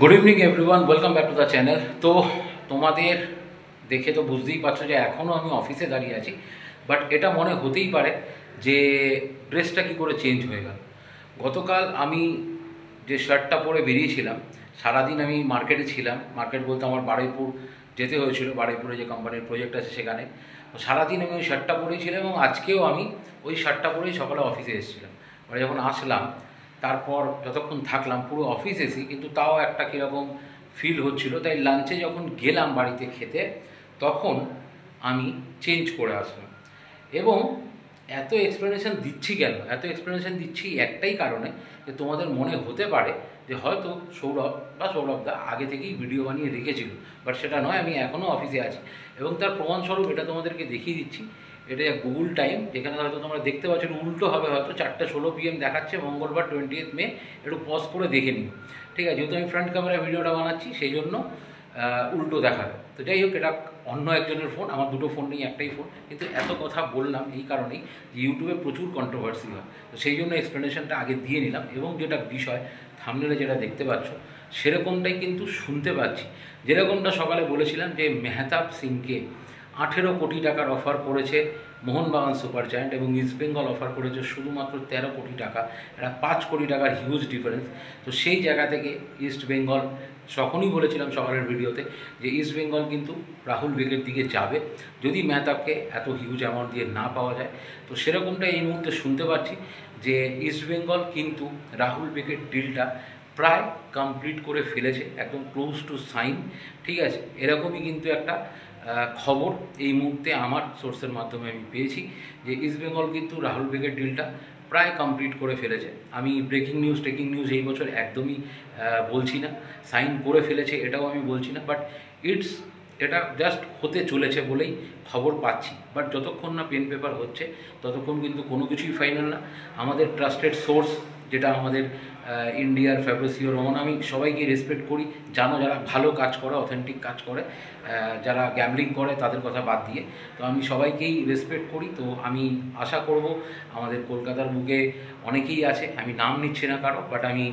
Good evening everyone, welcome back to the channel. তো তোমাদের দেখে তো বুঝতেই পারছো যে এখনও আমি অফিসে দাঁড়িয়ে আছি, বাট এটা মনে হতেই পারে যে ড্রেসটা কী করে চেঞ্জ হয়ে গেল। গতকাল আমি যে শার্টটা পরে বেরিয়েছিলাম, সারাদিন আমি মার্কেটে ছিলাম। মার্কেট বলতে আমার বারুইপুর যেতে হয়েছিল, বারুইপুরে যে কোম্পানির প্রজেক্ট আছে সেখানে। তো সারাদিন আমি ওই শার্টটা পরেছিলাম এবং আজকেও আমি ওই শার্টটা পরেই সকালে অফিসে এসেছিলাম। মানে যখন আসলাম, তারপর যতক্ষণ থাকলাম পুরো অফিস এসি, কিন্তু তাও একটা কীরকম ফিল হচ্ছিল। তাই লাঞ্চে যখন গেলাম বাড়িতে খেতে, তখন আমি চেঞ্জ করে আসলাম। এবং এত এক্সপ্লেনেশন দিচ্ছি কেন? এত এক্সপ্লেনেশন দিচ্ছি একটাই কারণে, যে তোমাদের মনে হতে পারে যে হয়তো সৌরভদা আগে থেকেই ভিডিও বানিয়ে রেখেছিল, বাট সেটা নয়। আমি এখনও অফিসে আছি এবং তার প্রমাণস্বরূপ এটা তোমাদেরকে দেখিয়ে দিচ্ছি। এটা গুগল টাইম, যেখানে হয়তো তোমরা দেখতে পাচ্ছ উল্টো হবে, হয়তো 4:16 PM দেখাচ্ছে, মঙ্গলবার 20 মে। একটু পজ করে দেখে নিও, ঠিক আছে? যেহেতু আমি ফ্রন্ট ক্যামেরায় ভিডিওটা বানাচ্ছি, সেই জন্য উল্টো দেখাবে। তো যাই হোক, এটা অন্য একজনের ফোন, আমার দুটো ফোন নেই, একটাই ফোন। কিন্তু এত কথা বললাম এই কারণেই যে ইউটিউবে প্রচুর কন্ট্রোভার্সি হয়, তো সেই জন্য এক্সপ্লেনেশনটা আগে দিয়ে নিলাম। এবং যেটা বিষয়, থাম্বনেলে যেটা দেখতে পাচ্ছ সেরকমটাই কিন্তু শুনতে পাচ্ছি। যেরকমটা সকালে বলেছিলাম যে মেহতাব সিংকে 18 কোটি টাকার অফার করেছে মোহনবাগান সুপার জায়ান্ট, এবং ইস্ট বেঙ্গল অফার করেছে শুধুমাত্র 13 কোটি টাকা। এটা 5 কোটি টাকার হিউজ ডিফারেন্স। তো সেই জায়গা থেকে ইস্ট বেঙ্গল, তখনই বলেছিলাম সকালের ভিডিওতে যে ইস্ট বেঙ্গল কিন্তু রাহুল বেগের দিকে যাবে যদি মেহতাবকে এত হিউজ অ্যামাউন্ট দিয়ে না পাওয়া যায়। তো সেরকমটা এই মুহূর্তে শুনতে পাচ্ছি যে ইস্ট বেঙ্গল কিন্তু রাহুল বেগের ডিলটা প্রায় কমপ্লিট করে ফেলেছে, একদম ক্লোজ টু সাইন, ঠিক আছে? এরকমই কিন্তু একটা খবর এই মুহূর্তে আমার সোর্সের মাধ্যমে আমি পেয়েছি যে ইস্ট বেঙ্গল কিন্তু রাহুল বেগের ডিলটা প্রায় কমপ্লিট করে ফেলেছে। আমি ব্রেকিং নিউজ এই বছর একদমই বলছি না, সাইন করে ফেলেছে এটাও আমি বলছি না, বাট এটা জাস্ট হতে চলেছে বলেই খবর পাচ্ছি। বাট যতক্ষণ না পেন পেপার হচ্ছে ততক্ষণ কিন্তু কোনো কিছুই ফাইনাল না। আমাদের ট্রাস্টেড সোর্স, যেটা আমাদের ইন্ডিয়ার ফ্যাব্রিসিও রোমান, আমি সবাইকে রেসপেক্ট করি, জানো, যারা ভালো কাজ করে, অথেন্টিক কাজ করে, যারা গ্যামলিং করে তাদের কথা বাদ দিয়ে, তো আমি সবাইকেই রেসপেক্ট করি। তো আমি আশা করব, আমাদের কলকাতার বুকে অনেকেই আছে, আমি নাম নিচ্ছি না কারো, বাট আমি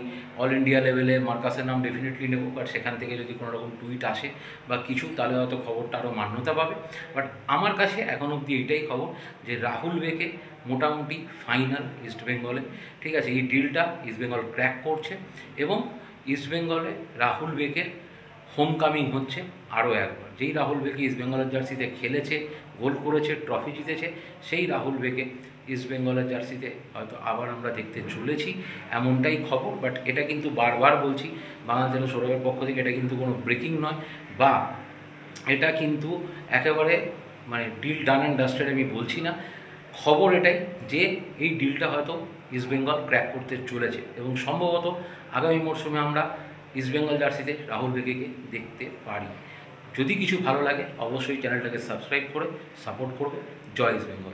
অল ইন্ডিয়া লেভেলে মার্কাসের নাম ডেফিনেটলি নেব। বাট সেখান থেকে যদি কোনো রকম টুইট আসে বা কিছু, তাহলে হয়তো খবরটা আরও মান্যতা পাবে। বাট আমার কাছে এখন অবধি এইটাই খবর যে রাহুল বেকে মোটামুটি ফাইনাল ইস্ট বেঙ্গলে, ঠিক আছে? এই ডিলটা ইস্ট বেঙ্গল ক্র্যাক করছে এবং ইস্ট বেঙ্গলে রাহুল বেকের হোম কামিং হচ্ছে আরও একবার। যেই রাহুল বেকে ইস্ট বেঙ্গলের জার্সিতে খেলেছে, গোল করেছে, ট্রফি জিতেছে, সেই রাহুল বেকে ইস্ট বেঙ্গলের জার্সিতে হয়তো আবার আমরা দেখতে চলেছি, এমনটাই খবর। বাট এটা কিন্তু বারবার বলছি, বাংলাদেশ সৌরভের পক্ষ থেকে এটা কিন্তু কোনো ব্রেকিং নয়, বা এটা কিন্তু একেবারে মানে ডিল ডান অ্যান্ড ডাস্টেড আমি বলছি না। খবর এটাই যে এই ডিলটা হয়তো ইস্ট বেঙ্গল ক্র্যাক করতে চলেছে এবং সম্ভবত আগামী মরশুমে আমরা ইস্ট বেঙ্গল জার্সিতে রাহুল বেগেকে দেখতে পারি। যদি কিছু ভালো লাগে অবশ্যই চ্যানেলটাকে সাবস্ক্রাইব করে সাপোর্ট করবে। জয় ইস্ট বেঙ্গল।